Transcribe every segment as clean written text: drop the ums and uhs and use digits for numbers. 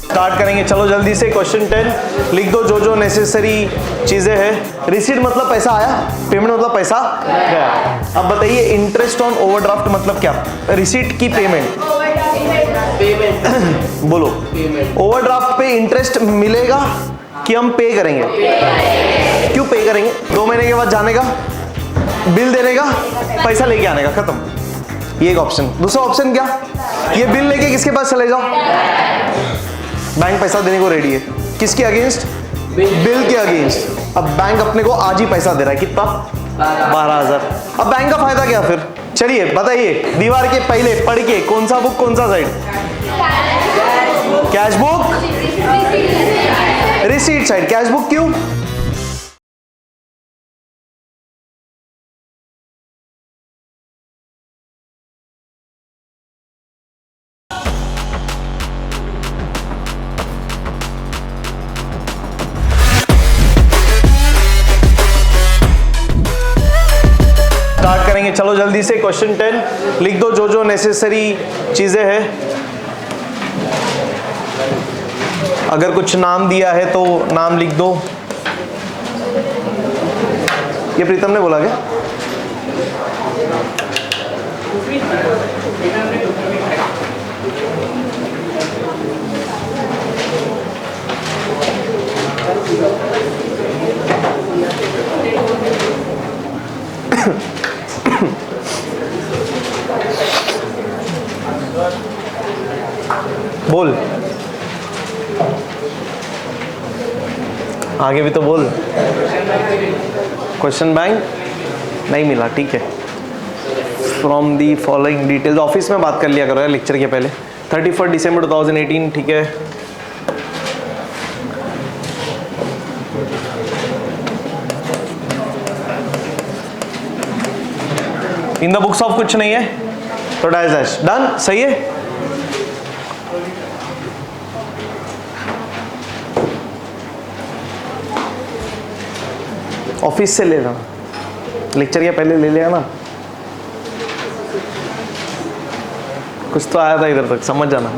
Start करेंगे, चलो जल्दी से। क्वेश्चन 10 लिख दो जो जो नेसेसरी चीजें हैं। रिसीट मतलब पैसा आया, पेमेंट मतलब पैसा गया। अब बताइए इंटरेस्ट ऑन ओवरड्राफ्ट मतलब क्या? रिसीट की पेमेंट बोलो। ओवरड्राफ्ट पे इंटरेस्ट मिलेगा कि हम पे करेंगे? क्यों पे करेंगे? 2 महीने के बाद जाने का, बिल देने का, पैसा लेके आने का, खत्म। ये एक ऑप्शन। दूसरा ऑप्शन क्या? ये बिल लेके किसके पास चले जाओ, बैंक पैसा देने को रेडी है। किसके अगेंस्ट? बिल के अगेंस्ट। अब बैंक अपने को आज ही पैसा दे रहा है, कितना? 12,000। अब बैंक का फायदा क्या फिर? चलिए बताइए, दीवार के पहले पढ़ के कौन सा बुक कौन सा side? Cash book, receipt side. Cash book क्यों? स्टार्ट करेंगे, चलो जल्दी से। क्वेश्चन 10 लिख दो जो जो नेसेसरी चीजें हैं। अगर कुछ नाम दिया है तो नाम लिख दो। ये प्रीतम ने बोला क्या? बोल, आगे भी तो बोल। क्वेश्चन बैंक नहीं मिला, ठीक है। From the following details, office में बात कर लिया करो यार लेक्चर के पहले। 31 दिसंबर 2018, ठीक है। इन द बुक्स ऑफ कुछ नहीं है तो डैश डैश डन। सही है। ऑफिस से ले लेना, लेक्चर के पहले ले लिया ना। कुछ तो आया था इधर तक, समझ जाना।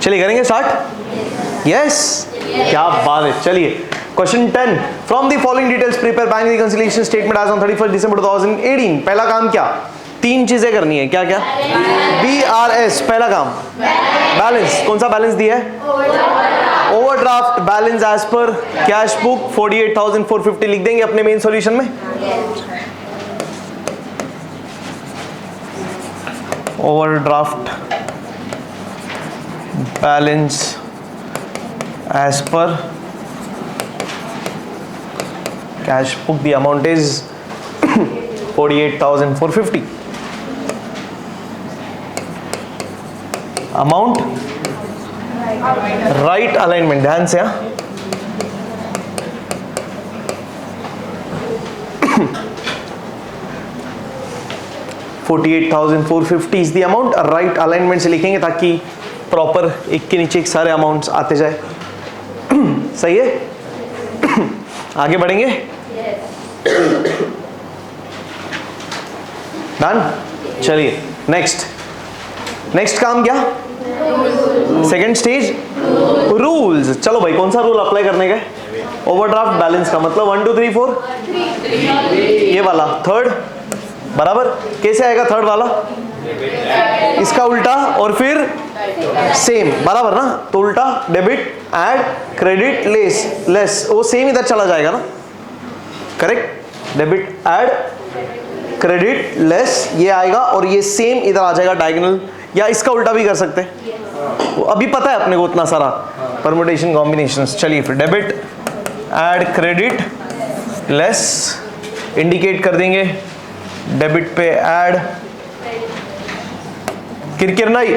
चलिए करेंगे स्टार्ट। यस, क्या बात है। चलिए question 10 from the following details prepare bank reconciliation statement as on 31 December 2018। पहला काम क्या? 3 चीजें करनी है। क्या क्या? BRS पहला काम। बैलेंस, कौन सा बैलेंस दिया है? ओवरड्राफ्ट बैलेंस एज पर कैश बुक 48,450 लिख देंगे अपने मेन सॉल्यूशन में। ओवरड्राफ्ट बैलेंस एज पर cash book, the amount is 48,450। Amount right alignment, ध्यान से। 48,450 is the amount. Right alignment से लिखेंगे ताकि प्रॉपर एक के नीचे एक सारे अमाउंट्स आते जाए। सही है। आगे बढ़ेंगे। डन। चलिए नेक्स्ट काम क्या? Second stage rules. चलो भाई, कौन सा रूल अप्लाई करने का? ओवरड्राफ्ट बैलेंस का मतलब 1 2 3 4 ये वाला। थर्ड बराबर कैसे आएगा? थर्ड वाला इसका उल्टा और फिर सेम, बराबर ना? तो उल्टा डेबिट ऐड क्रेडिट लेस वो सेम इधर चला जाएगा ना, correct? Debit add credit less ये आएगा और ये सेम इधर आ जाएगा डायगोनल, या इसका उल्टा भी कर सकते हैं। अभी पता है अपने को उतना सारा परमुटेशन कॉम्बिनेशंस। चलिए फिर debit add credit less indicate कर देंगे। डेबिट पे ऐड, किरकिर नहीं।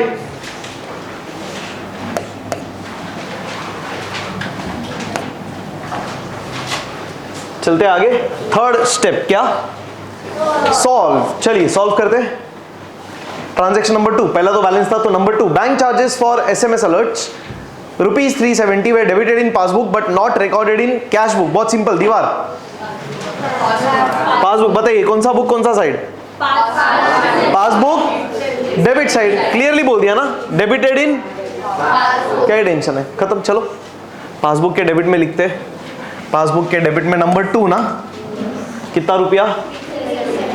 चलते आगे। थर्ड स्टेप क्या? सॉल्व। चलिए सॉल्व करते हैं। ट्रांजैक्शन नंबर 2, पहला तो बैलेंस था, तो number 2 bank charges for SMS alerts ₹370 were debited in passbook but not recorded in cash book। बहुत सिंपल। दीवार पासबुक बताइए कौन सा बुक कौन सा side? Passbook debit side, clearly बोल दिया ना, डेबिटेड इन, क्या टेंशन है, खत्म। चलो पासबुक के डेबिट में लिखते हैं, पासबुक के डेबिट में नंबर 2 ना, कितना रुपया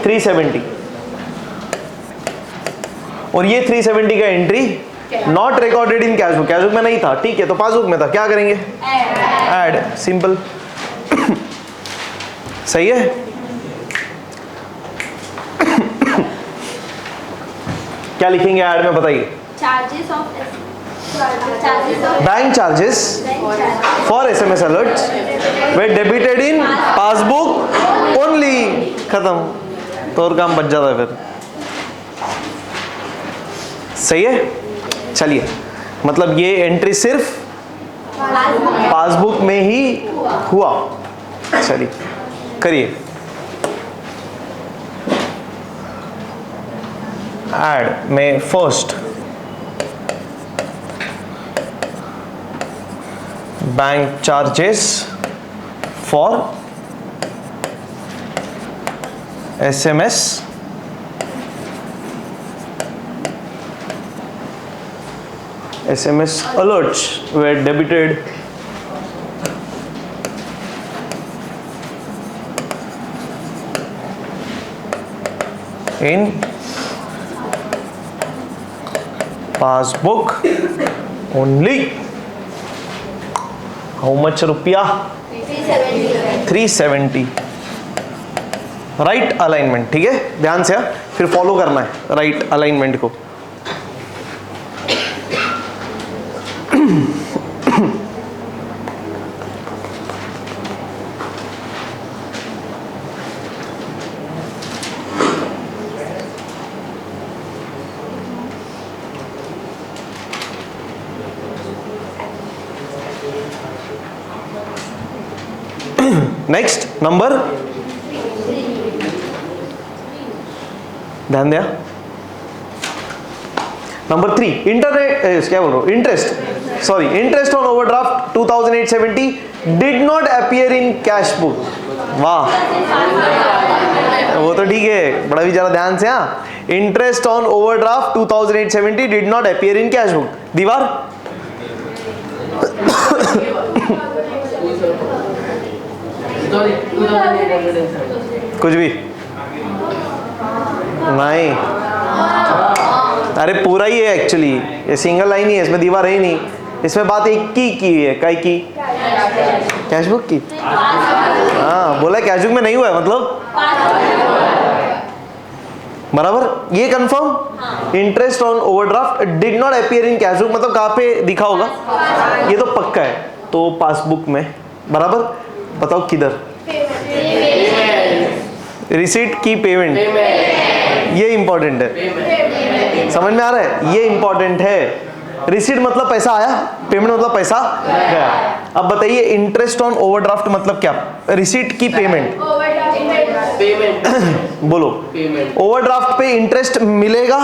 370, और ये 370 का entry not recorded in cash book, cash book में नहीं था, ठीक है, तो पासबुक में था, क्या करेंगे, ऐड, सिंपल। सही है। क्या लिखेंगे ऐड में, बताइए। Bank charges for SMS alerts were debited in passbook only, खत्म, तो और काम बच जाता है फिर। सही है। चलिए, मतलब ये एंट्री सिर्फ पासबुक में ही हुआ। चलिए करिए, ऐड में first bank charges for SMS alerts were debited in passbook only. How much रुपया, 370। राइट अलाइनमेंट, ठीक है, ध्यान से फिर फॉलो करना है राइट अलाइनमेंट को। नेक्स्ट नंबर, ध्यान दिया, नंबर 3 इंटरनेट, क्या बोल रहा हूं, interest, sorry, interest on overdraft 2870 did not appear in cash book. वाह, वो तो ठीक है, बड़ा भी जरा ध्यान से। हाँ, interest on overdraft 2870 did not appear in cash book. दीवार कुछ भी नहीं, अरे पूरा ही है एक्चुअली, ये सिंगल लाइन ही है, इसमें दीवार है ही नहीं, इसमें बात एक की है, काय की, कैश बुक की। हाँ बोला कैश बुक में नहीं हुआ है, मतलब बराबर, ये confirm. Interest on overdraft did not appear in cash book, मतलब कहाँ पे दिखा होगा, ये तो पक्का है, तो पासबुक में, बराबर। बताओ किधर, रिसीट की पेमेंट, ये इंपॉर्टेंट है, समझ में आ रहा है, ये इंपॉर्टेंट है। रिसीट मतलब पैसा आया, पेमेंट मतलब पैसा गया। अब बताइए इंटरेस्ट ऑन ओवरड्राफ्ट मतलब क्या, रिसीट की पेमेंट, बोलो, ओवरड्राफ्ट पे इंटरेस्ट मिलेगा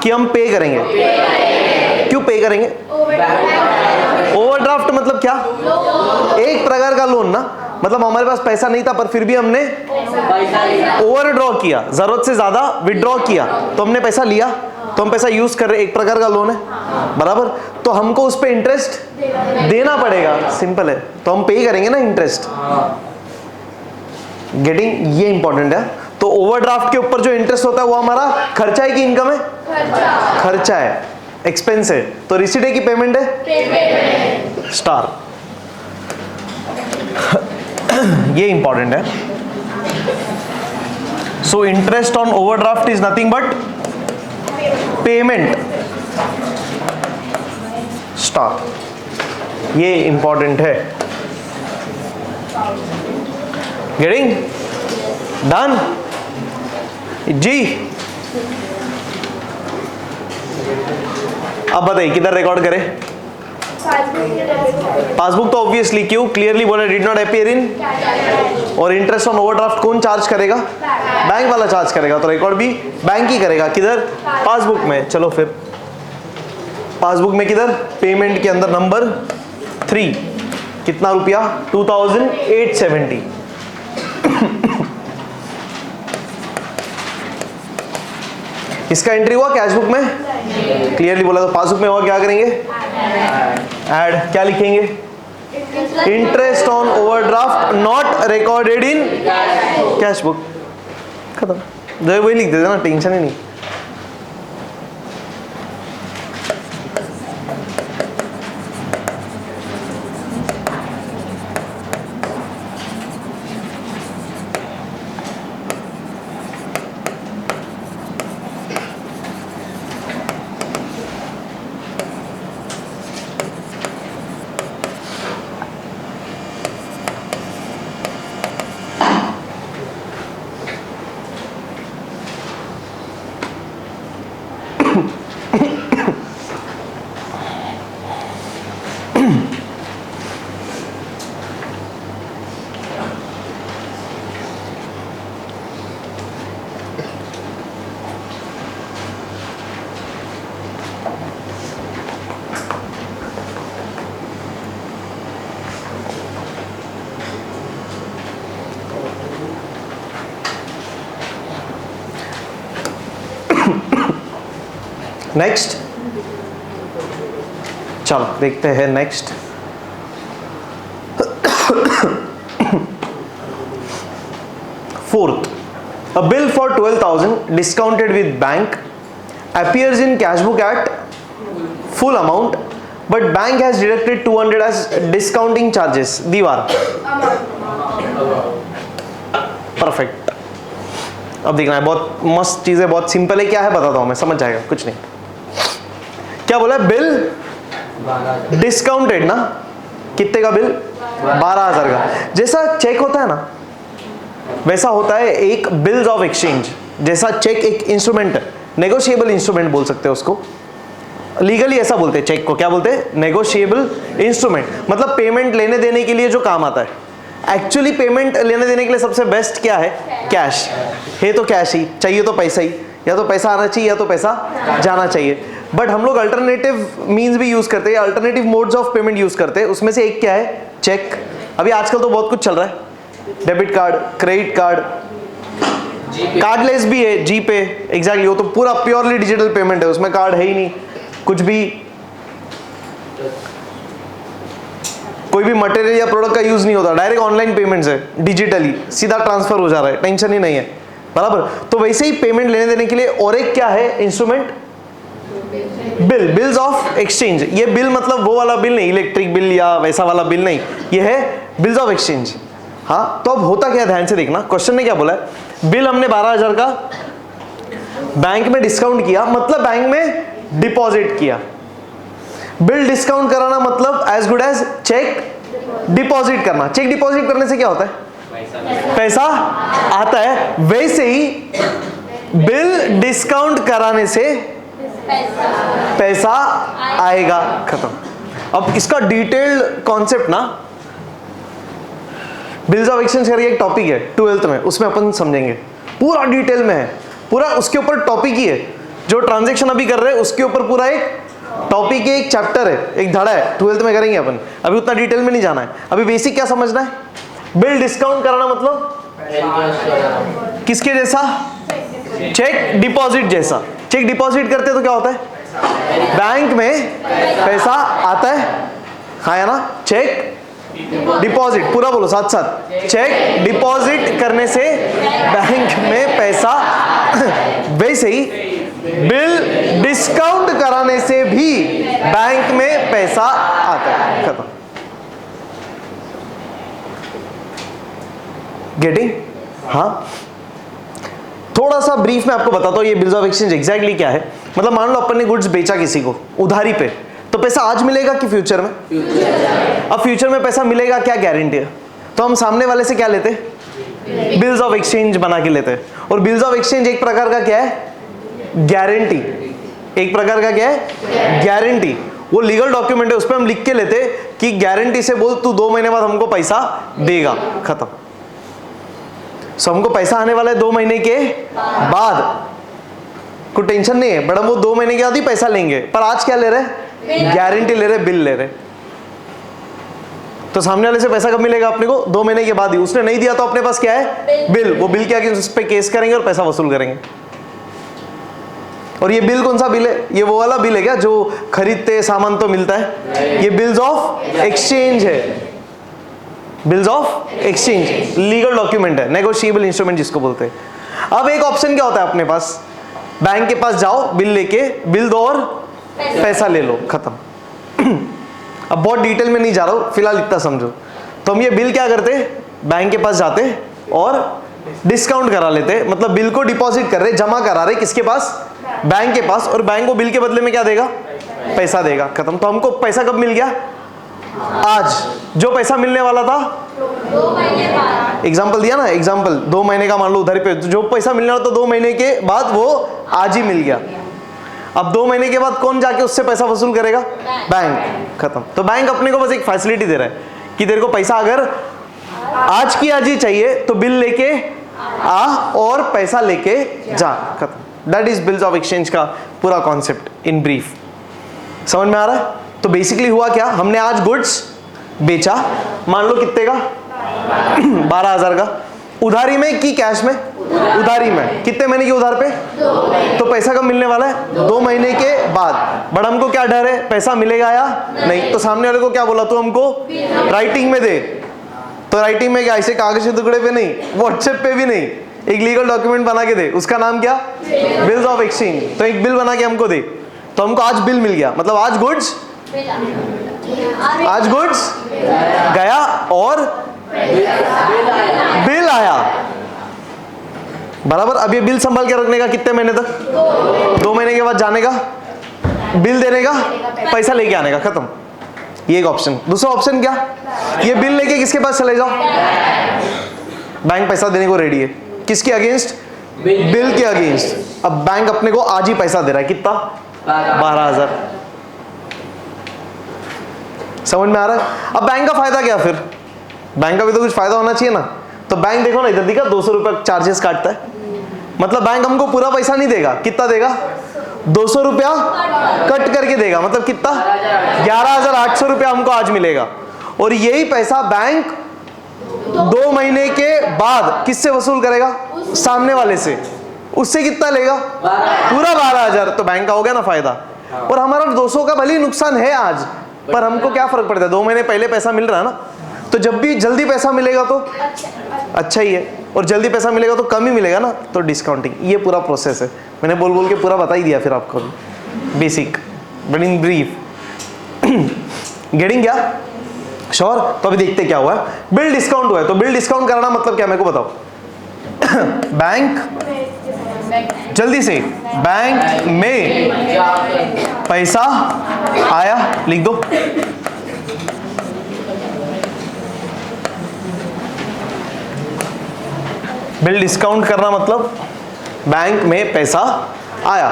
कि हम पे करेंगे, क्यों पे करेंगे, ओवरड्राफ्ट मतलब क्या, एक प्रकार का लोन ना, मतलब हमारे पास पैसा नहीं था पर फिर भी हमने ओवरड्रॉ किया, जरूरत से ज्यादा विड्रॉ किया, तो हमने पैसा लिया, तो हम पैसा यूज कर रहे, एक प्रकार का लोन है, बराबर। तो हमको उस पर इंटरेस्ट देना पड़ेगा, सिंपल है, तो हम पे करेंगे ना इंटरेस्ट। गेटिंग, ये इंपॉर्टेंट है। तो ओवरड्राफ्ट के ऊपर जो इंटरेस्ट होता है वो हमारा खर्चा है कि इनकम है, खर्चा है, एक्सपेंस है, तो रिसीट है कि पेमेंट है, स्टार। ये इंपॉर्टेंट है। So interest on overdraft is nothing but payment, star, ये इंपॉर्टेंट है। गेटिंग डन जी। अब बताइए किधर रिकॉर्ड करें, पासबुक तो ऑब्वियसली, क्यों, क्लियरली बोला डिड नॉट अपीयर इन, और इंटरेस्ट ऑन ओवरड्राफ्ट कौन चार्ज करेगा, बैंक वाला चार्ज करेगा, तो रिकॉर्ड भी बैंक ही करेगा, किधर, पासबुक में। चलो फिर पासबुक में किधर, पेमेंट के अंदर नंबर 3, कितना रुपया, 2870। इसका एंट्री हुआ कैश बुक में, क्लियरली बोला। तो पासबुक में हुआ, क्या करेंगे, ऐड। क्या लिखेंगे, interest on overdraft not recorded in cash book, खत्म। जो वही लिख देते ना, टेंशन ही नहीं। नेक्स्ट, चलो देखते हैं next. Fourth, a bill for 12,000 discounted with bank appears in cash book at full amount but bank has deducted 200 as discounting charges. दीवार, परफेक्ट। अब देखना है, बहुत मस्त चीज है, बहुत सिंपल है। क्या है बताता हूं मैं, समझ जाएगा, कुछ नहीं। क्या बोला, बिल डिस्काउंटेड ना, कितने का बिल, 12,000 का। जैसा चेक होता है ना, वैसा होता है एक बिल्स ऑफ एक्सचेंज। जैसा चेक एक इंस्ट्रूमेंट है, नेगोशिएबल इंस्ट्रूमेंट बोल सकते हैं उसको, लीगली ऐसा बोलते हैं चेक को। क्या बोलते हैं, नेगोशिएबल इंस्ट्रूमेंट। मतलब पेमेंट लेने देने के लिए जो काम आता है। एक्चुअली पेमेंट लेने देने के लिए सबसे बेस्ट क्या है, कैश है। तो कैश ही चाहिए, तो पैसा ही, या तो पैसा आना चाहिए या तो पैसा जाना चाहिए। बट हम लोग अल्टरनेटिव मीन्स भी यूज करते हैं, alternative modes of payment use करते हैं। उसमें से एक क्या है, चेक। अभी आजकल तो बहुत कुछ चल रहा है, debit card, credit card, cardless भी है, जी पे। एग्जैक्टली, वो तो पूरा प्योरली डिजिटल पेमेंट है, उसमें कार्ड है ही नहीं कुछ भी। कोई भी मटेरियल या प्रोडक्ट का यूज नहीं होता, डायरेक्ट ऑनलाइन पेमेंट्स है, डिजिटली सीधा ट्रांसफर हो जा रहा है, टेंशन ही नहीं है, बराबर। तो वैसे ही पेमेंट लेने देने के लिए और एक क्या है instrument, bill, bills of exchange. ये बिल मतलब वो वाला बिल नहीं, इलेक्ट्रिक बिल या वैसा वाला बिल नहीं, ये है बिल्स ऑफ एक्सचेंज। हाँ, तो अब होता क्या, ध्यान से देखना, क्वेश्चन ने क्या बोला है, बिल हमने 12,000 का बैंक में डिस्काउंट किया, मतलब बैंक में डिपॉजिट किया। बिल डिस्काउंट कराना मतलब as good as cheque deposit करना। चेक डिपॉजिट करने से क्या होता है, पैसा आता है। वैसे ही बिल डिस्काउंट कराने से पैसा आएगा, खत्म। अब इसका डिटेल्ड कॉन्सेप्ट ना, बिल्स ऑफ एक्सचेंज करके एक टॉपिक है 12th में, उसमें अपन समझेंगे, पूरा डिटेल में है, पूरा उसके ऊपर टॉपिक ही है। जो ट्रांजैक्शन अभी कर रहे हैं उसके ऊपर पूरा एक टॉपिक है, एक चैप्टर है, एक धड़ा है, 12th में करेंगे अपन। अभी उतना डिटेल में नहीं जाना है, अभी बेसिक क्या समझना है, बिल डिस्काउंट कराना मतलब किसके जैसा, चेक डिपॉजिट जैसा। चेक डिपॉजिट करते तो क्या होता है, बैंक में पैसा आता है, हाँ या ना, चेक डिपॉजिट, पूरा बोलो साथ साथ, चेक डिपॉजिट करने से बैंक में पैसा वैसे ही बिल डिस्काउंट कराने से भी बैंक में पैसा आता है, खत्म। गेटिंग? हाँ, थोड़ा सा ब्रीफ में आपको बताता हूँ ये बिल्स ऑफ एक्सचेंज एग्जैक्टली क्या है। मतलब मान लो अपन ने गुड्स बेचा किसी को उधारी पे, तो पैसा आज मिलेगा कि फ्यूचर में? अब फ्यूचर में पैसा मिलेगा, क्या गारंटी है? तो हम सामने वाले से क्या लेते, बिल्स ऑफ एक्सचेंज बना के लेते हैं। और बिल्स ऑफ एक्सचेंज एक प्रकार का क्या है, गारंटी। एक प्रकार का क्या है, गारंटी। वो लीगल डॉक्यूमेंट है, उस पर हम लिख के लेते कि गारंटी से बोल तू 2 महीने बाद हमको पैसा देगा, खत्म। सो हमको पैसा आने वाला है 2 महीने के बाद, कोई टेंशन नहीं है, बट हम वो 2 महीने के बाद ही पैसा लेंगे। पर आज क्या ले रहे, गारंटी ले रहे, बिल ले रहे। तो सामने वाले से पैसा कब मिलेगा अपने को, 2 महीने के बाद ही। उसने नहीं दिया तो अपने पास क्या है, बिल। वो बिल क्या, उस पर केस करेंगे और पैसा वसूल करेंगे। और ये बिल कौन सा बिल है? ये वो वाला बिल है क्या जो खरीदते सामान तो मिलता है? ये बिल्स ऑफ एक्सचेंज है, bills of exchange legal document है, नेगोशिएबल इंस्ट्रूमेंट जिसको बोलते हैं। अब एक ऑप्शन क्या होता है अपने पास, बैंक के पास जाओ, बिल लेके, बिल दो और पैसा ले लो, खत्म। अब बहुत डिटेल में नहीं जा रहा हूं, फिलहाल इतना समझो। तो हम ये बिल क्या करते, बैंक के पास जाते और डिस्काउंट करा लेते, मतलब बिल को डिपॉजिट कर रहे, जमा करा रहे, किसके पास? बैंक के पास, और बैंक को बिल के बदले में क्या देगा? पैसा देगा, खत्म। तो हमको पैसा कब मिल गया? आज। जो पैसा मिलने वाला था 2 महीने बाद, एग्जाम्पल दिया ना, एग्जाम्पल 2 महीने का मान लो उधारी पे, जो पैसा मिलने वाला था 2 महीने के बाद, वो आज ही मिल गया। अब 2 महीने के बाद कौन जाके उससे पैसा वसूल करेगा? बैंक, खत्म। तो बैंक अपने को बस एक फैसिलिटी दे रहा है कि तेरे को पैसा अगर आज की आज ही चाहिए तो बिल लेके आ और पैसा लेके जा, खत्म। That is bills of exchange का पूरा कॉन्सेप्ट इन ब्रीफ। समझ में आ रहा है? तो बेसिकली हुआ क्या, हमने आज गुड्स बेचा, मान लो कितने का? 12,000 का। उधारी में कि कैश में? उधारी में। कितने महीने की उधार पे? 2 महीने। तो पैसा कब मिलने वाला है? 2 महीने के बाद। बट हमको क्या डर है, पैसा मिलेगा या नहीं? तो सामने वाले को क्या बोला, तो हमको राइटिंग में दे। तो राइटिंग में क्या, ऐसे कागज के टुकड़े पे नहीं, व्हाट्सएप पे भी नहीं, एक लीगल डॉक्यूमेंट बना के दे। उसका नाम क्या? Bills of exchange. तो एक बिल बना के हमको दे, तो हमको आज बिल मिल गया, मतलब आज गुड्स, आज गुड्स गया और बिल आया, बराबर। अब ये बिल संभाल के रखने का कितने महीने तक? 2 महीने के बाद जाने का, बिल देने का, पैसा लेके आने का, खत्म। ये एक ऑप्शन। दूसरा ऑप्शन क्या, ये बिल लेके किसके पास चले जाओ? बैंक पैसा देने को रेडी है, किसके अगेंस्ट? बिल के अगेंस्ट। अब बैंक अपने को आज ही पैसा दे रहा है, कितना? 12,000। समझ में आ रहा है? अब बैंक का फायदा क्या फिर? बैंक का भी तो कुछ फायदा होना चाहिए ना। तो बैंक देखो ना, इधर दिखा 200 रुपये चार्जेस काटता है, मतलब बैंक हमको पूरा पैसा नहीं देगा। कितना देगा? 200 रुपया कट करके देगा, मतलब कितना? 11,800 रुपया हमको आज मिलेगा। और यही पैसा बैंक 2 महीने के बाद किससे वसूल करेगा? सामने वाले से। उससे कितना लेगा? पूरा 12,000। तो बैंक का हो गया ना फायदा। और हमारा 200 का भले ही नुकसान है आज, पर हमको क्या फर्क पड़ता है, 2 महीने पहले पैसा मिल रहा है ना। तो जब भी जल्दी पैसा मिलेगा तो अच्छा ही है, और जल्दी पैसा मिलेगा तो कम ही मिलेगा ना, तो डिस्काउंटिंग। ये पूरा प्रोसेस है, मैंने बोल बोल के पूरा बता ही दिया फिर आपको basic, but in brief. Getting क्या? श्योर? तो अभी देखते क्या हुआ है। बिल डिस्काउंट हुआ है, तो बिल डिस्काउंट करना मतलब क्या, मेरे को बताओ। बैंक, जल्दी से, बैंक में पैसा आया, लिख दो। बिल डिस्काउंट करना मतलब बैंक में पैसा आया।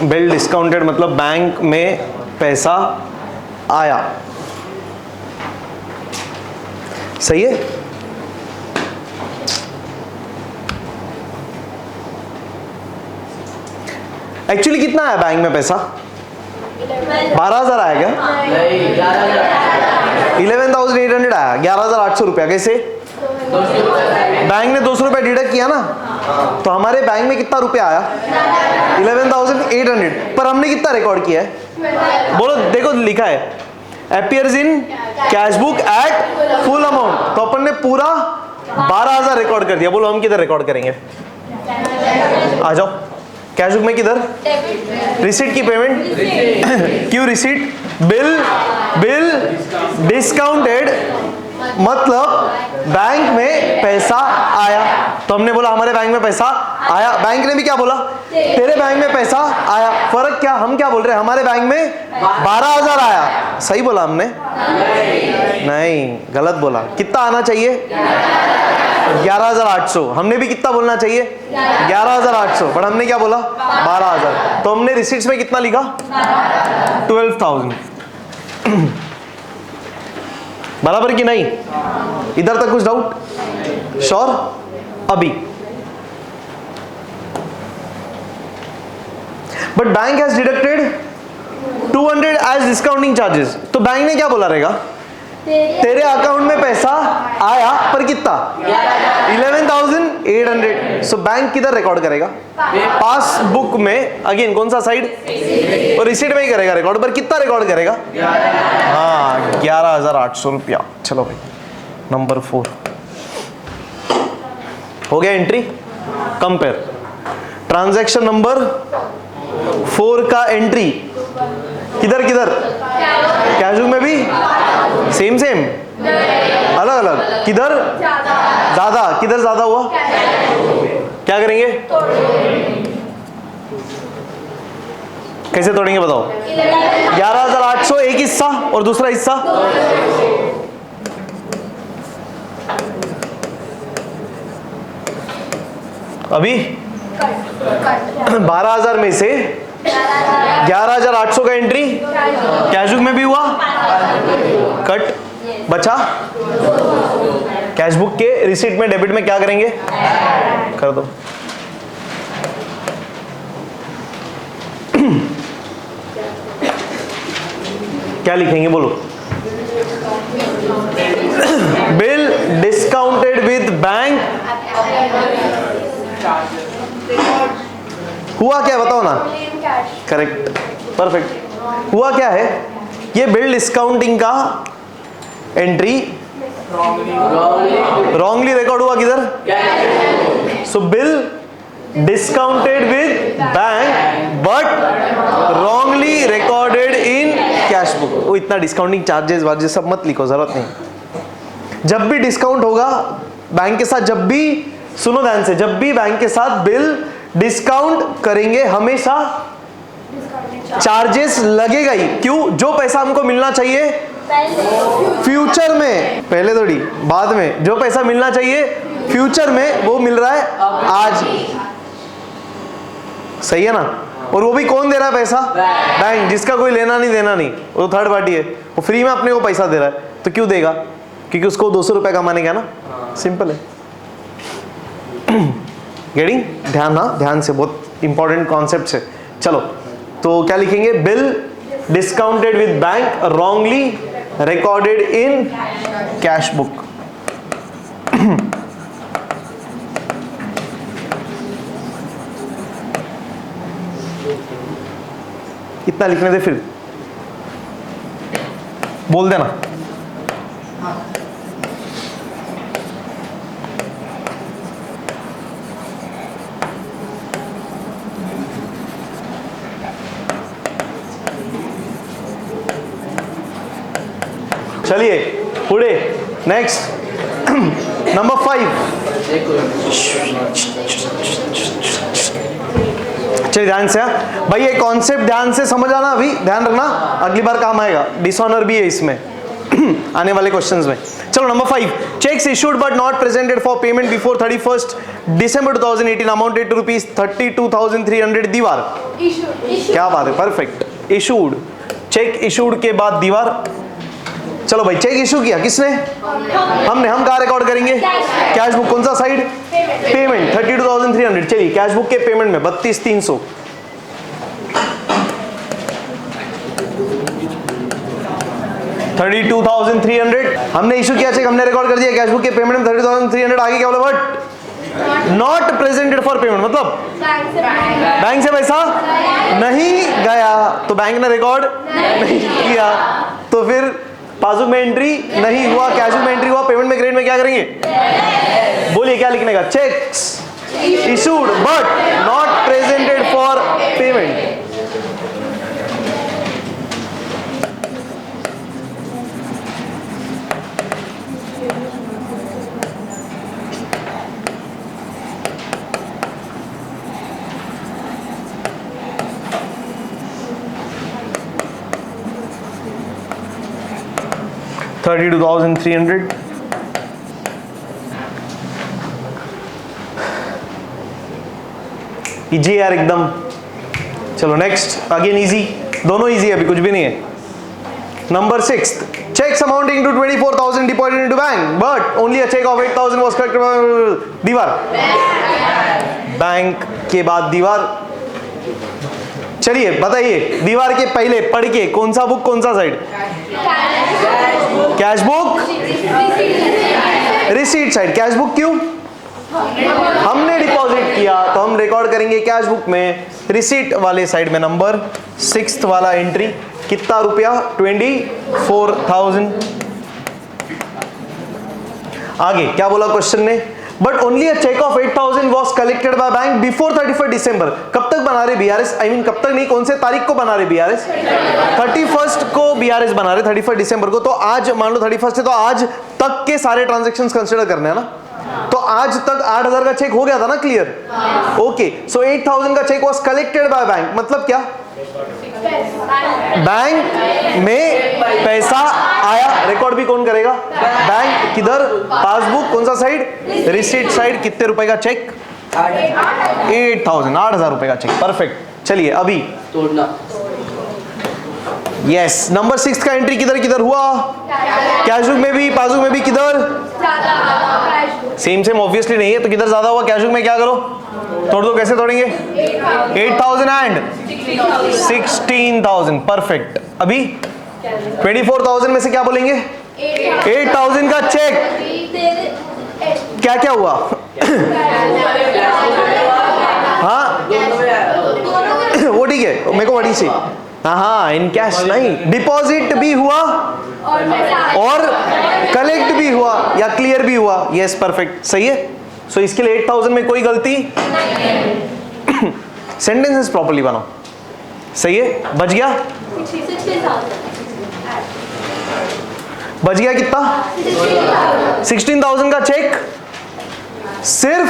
बिल डिस्काउंटेड मतलब बैंक में पैसा आया। सही है? एक्चुअली कितना आया बैंक में पैसा? 12,000 आया क्या? 11,800 आया, 11,800 रुपया। कैसे? बैंक ने 200 रुपया डिडक्ट किया ना, तो हमारे बैंक में कितना रुपया आया? 11,800। पर हमने कितना रिकॉर्ड किया है? बोलो, देखो लिखा है appears in cash book at full amount, तो अपन ने पूरा 12,000 रिकॉर्ड कर दिया। बोलो हम किधर रिकॉर्ड करेंगे? आ जाओ, कैश बुक में किधर? रिसीट की पेमेंट। क्यों रिसीट? बिल डिस्काउंटेड मतलब बैंक में पैसा आया। तो हमने बोला हमारे बैंक में पैसा आया, बैंक ने भी क्या बोला? तेरे बैंक में पैसा आया। फर्क क्या? हम क्या बोल रहे हैं? हमारे बैंक में 12,000 आया। सही बोला हमने? नहीं, गलत बोला। कितना आना चाहिए? 11,800। हमने भी कितना बोलना चाहिए? 11,800। बट हमने क्या बोला? 12,000। तो हमने रिसीट्स में कितना लिखा? 12,000। बराबर कि नहीं? इधर तक कुछ डाउट? श्योर? अभी but bank has deducted 200 as discounting charges. तो बैंक ने क्या बोला रहेगा, तेरे अकाउंट में पैसा आया पर कितना, 11,800। सो बैंक किधर रिकॉर्ड करेगा, पासबुक में। अगेन कौन सा साइड, और रिसीट में ही करेगा रिकॉर्ड, पर कितना रिकॉर्ड करेगा, हाँ 11,800 रुपया। चलो भाई नंबर 4 हो गया एंट्री। कंपेयर ट्रांजैक्शन नंबर 4 का एंट्री किधर किधर, कैश बुक में भी सेम अलग अलग, किधर ज्यादा, किधर ज्यादा हुआ, क्या करेंगे, कैसे तोड़ेंगे बताओ, 11,800 एक हिस्सा और दूसरा हिस्सा, अभी 12,000 में से 11,800 का एंट्री कैश बुक में भी हुआ, कट बचा, कैश बुक के रिसीट में डेबिट में क्या करेंगे, कर दो। क्या लिखेंगे बोलो, बिल डिस्काउंटेड विद बैंक, हुआ क्या बताओ ना, करेक्ट परफेक्ट। हुआ क्या है, ये बिल डिस्काउंटिंग का एंट्री रॉन्गली रिकॉर्ड हुआ किधर, so bill discounted with bank but wrongly recorded in cash book. वो इतना डिस्काउंटिंग चार्जेस वार्जेस सब मत लिखो, जरूरत नहीं। जब भी डिस्काउंट होगा बैंक के साथ, जब भी, सुनो ध्यान से, जब भी बैंक के साथ बिल डिस्काउंट करेंगे हमेशा चार्जेस लगेगा ही। क्यों, जो पैसा हमको मिलना चाहिए फ्यूचर में, पहले थोड़ी बाद में, जो पैसा मिलना चाहिए फ्यूचर में वो मिल रहा है आज, सही है ना। और वो भी कौन दे रहा है पैसा, बैंक, जिसका कोई लेना नहीं देना नहीं, वो थर्ड पार्टी है, वो फ्री में अपने को पैसा दे रहा है, तो क्यों देगा, क्योंकि उसको 200 रुपए कमाने का ना, सिंपल है। गेटिंग, ध्यान, ना ध्यान से, बहुत इंपॉर्टेंट कॉन्सेप्ट है। चलो तो क्या लिखेंगे, bill discounted with bank wrongly recorded in cash book. इतना लिखने दे, फिर बोल देना। चलिए पुढे, नेक्स्ट नंबर 5। चलिए ध्यान से, भाई ये कॉन्सेप्ट ध्यान से समझ आना, अभी ध्यान रखना, अगली बार काम आएगा, डिसऑनर भी है इसमें आने वाले क्वेश्चंस में। चलो number 5, cheques issued but not presented for payment before 31st December 2018 amounted to ₹32,300 दीवार। क्या बात है, परफेक्ट। इशूड, चेक इशूड के बाद दीवार। चलो भाई, चेक इशू किया किसने, हमने, हम कहाँ रिकॉर्ड करेंगे, कैश बुक, कौन सा साइड, पेमेंट 32,300। चलिए कैश बुक के पेमेंट में 32,300, $32,300 हमने इशू किया, चेक हमने रिकॉर्ड कर दिया, कैश बुक के पेमेंट में 32,300। आगे क्या बोला, but not presented for payment, मतलब बैंक से पैसा नहीं गया, तो बैंक ने रिकॉर्ड नहीं किया, तो फिर पासबुक में एंट्री नहीं हुआ, कैश बुक में एंट्री हुआ, पेमेंट में क्रेडिट में क्या करेंगे, बोलिए क्या लिखने का, cheques issued but not presented for payment. $32,300। Easy यार एकदम। चलो नेक्स्ट, अगेन इजी, दोनों इजी है, अभी कुछ भी नहीं है। Number 6, cheques amounting to 24,000 deposited into bank but only a cheque of 8,000 was collected. दीवार, बैंक के बाद दीवार, चलिए बताइए, दीवार के पहले पढ़ के कौन सा बुक कौन सा side? Cash book, receipt side. Cash book क्यों? हमने डिपॉजिट किया तो हम रिकॉर्ड करेंगे कैश बुक में। रिसीट वाले साइड में नंबर 6 वाला एंट्री, कितना रुपया? 24,000। आगे क्या बोला क्वेश्चन ने? But only a cheque of 8,000 was collected by bank before 31 December. कब तक बना रहे बीआरएस? आई मीन कब तक नहीं, कौन से तारीख को बना रहे बीआरएस? 31 को बीआरएस बना रहे, 31 दिसंबर को। तो आज मान लो 31 है तो आज तक के सारे ट्रांजेक्शन कंसिडर करने हैं ना। तो आज तक 8,000 का चेक हो गया था ना, क्लियर? ओके, सो 8,000 का cheque was collected by bank, मतलब क्या? बैंक में पैसा आया। रिकॉर्ड भी कौन करेगा? बैंक। किधर? पासबुक कौन सा साइड? Receipt side. कितने रुपए का चेक? 8,000, 8,000 रुपए का चेक। परफेक्ट। चलिए अभी तोड़ना। यस, नंबर 6 का एंट्री किधर किधर हुआ? कैश बुक में भी, पासबुक में भी। किधर? सेम ऑब्वियसली नहीं है, तो किधर ज्यादा हुआ? कैश बुक में। क्या करो? तोड़ दो। कैसे तोड़ेंगे? 8,000 एंड 16,000। परफेक्ट। अभी 24,000 में से क्या बोलेंगे? 8,000 का चेक। क्या क्या हुआ? हाँ वो ठीक है, मेरे को वही चाहिए। हाँ, इन कैश नहीं, डिपॉजिट भी हुआ और कलेक्ट भी हुआ या क्लियर भी हुआ। यस, परफेक्ट, सही है। सो इसके लिए 8,000 में कोई गलती? सेंटेंसेस प्रॉपर्ली बनाओ। सही है, बच गया? बच गया कितना? 16,000 का चेक सिर्फ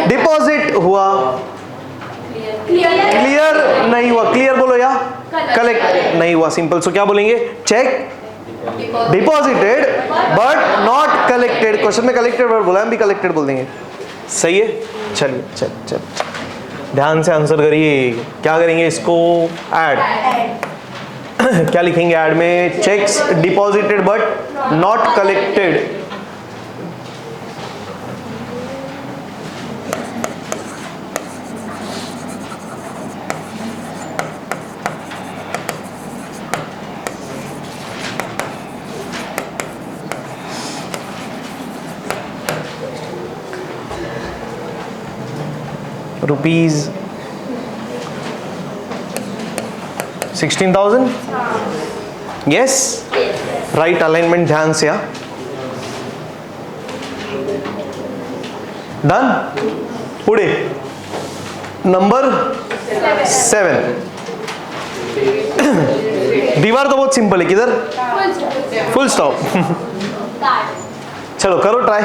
डिपॉजिट हुआ, क्लियर नहीं हुआ। क्लियर बोलो या कलेक्ट नहीं हुआ। सिंपल। सो क्या बोलेंगे? Check deposited but not collected. Question में कलेक्टेड वर्ड बोला, हम भी कलेक्टेड बोल देंगे। सही है। चलिए चल ध्यान से आंसर करिए। क्या करेंगे इसको? ऐड। क्या लिखेंगे ऐड में? Checks deposited but not collected. Rupees 16,000। Yes, right alignment. ध्यान से। डन। पुढे नंबर 7। दीवार तो बहुत सिंपल है। किधर? Full stop. चलो करो ट्राई।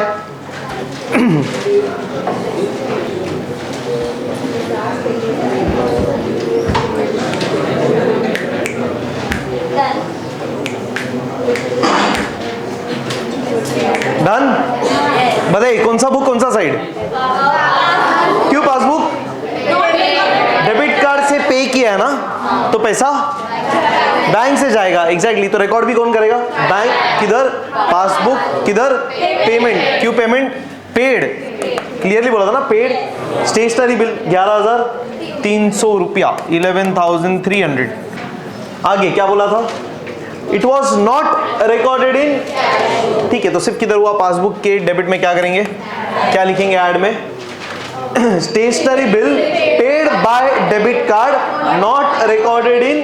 डन। बताइए कौन सा बुक कौन सा साइड? क्यों पासबुक? डेबिट कार्ड से पे किया है ना, तो पैसा बैंक से जाएगा। एग्जैक्टली। तो रिकॉर्ड भी कौन करेगा? बैंक। किधर? पासबुक। किधर? पेमेंट। क्यों पेमेंट? पेड। क्लियरली बोला था ना, पेड। स्टेशनरी बिल 11,300 रुपया, 11,300। आगे क्या बोला था? इट वॉज नॉट रिकॉर्डेड इन। ठीक है, तो सिर्फ किधर हुआ? पासबुक के डेबिट में क्या करेंगे? क्या लिखेंगे ऐड में? Stationery bill paid by debit card not recorded in.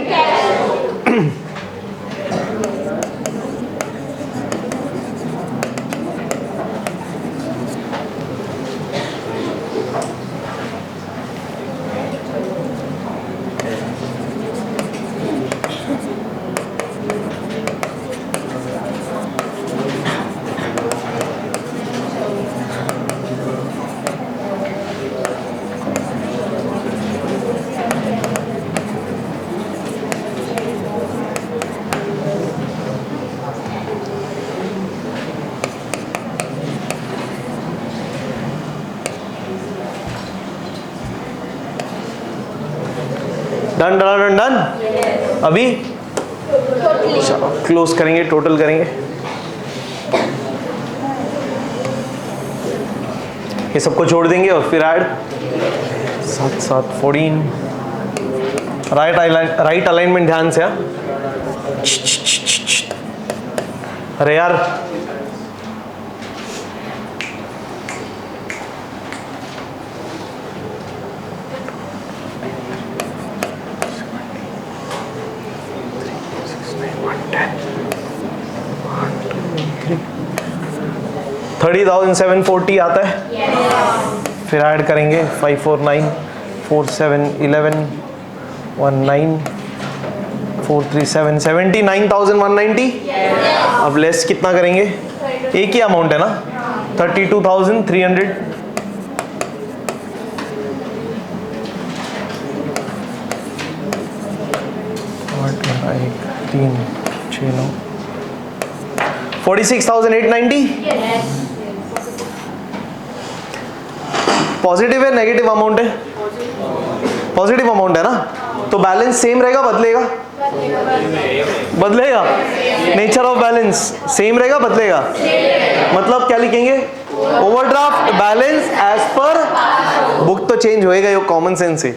Done done done done. अभी चलो क्लोज करेंगे, टोटल करेंगे। ये सबको छोड़ देंगे और फिर ऐड 7 7 14 राइट अलाइनमेंट ध्यान से। अरे यार $30,740 आता है। फिर ऐड करेंगे 549 47 11 19 437 79,190। अब लेस कितना करेंगे? एक ही अमाउंट है ना, 32,300। एक 3 6 9 46,890। पॉजिटिव है नेगेटिव अमाउंट है? पॉजिटिव अमाउंट है ना, तो बैलेंस सेम रहेगा बदलेगा? बदलेगा। नेचर ऑफ बैलेंस सेम रहेगा बदलेगा? मतलब क्या लिखेंगे? Overdraft balance as per book तो चेंज होएगा, ये कॉमन सेंस है।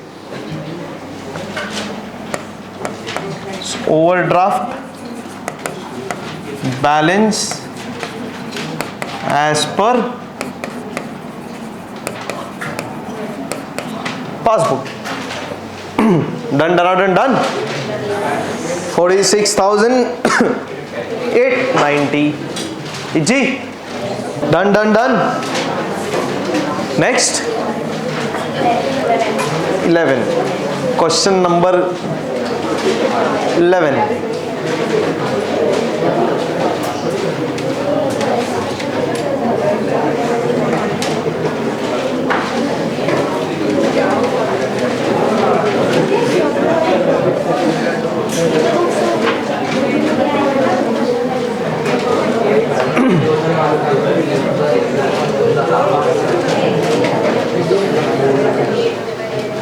Overdraft balance as per passbook. Done done done done. 46,890 जी। Done done done. Next 11, question number 11।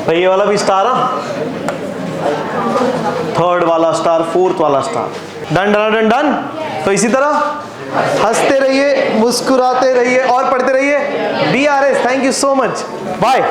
भाई ये वाला भी स्टार, थर्ड वाला स्टार, फोर्थ वाला star. Done done done done. तो इसी तरह हंसते रहिए, मुस्कुराते रहिए और पढ़ते रहिए। DRS, thank you so much, bye.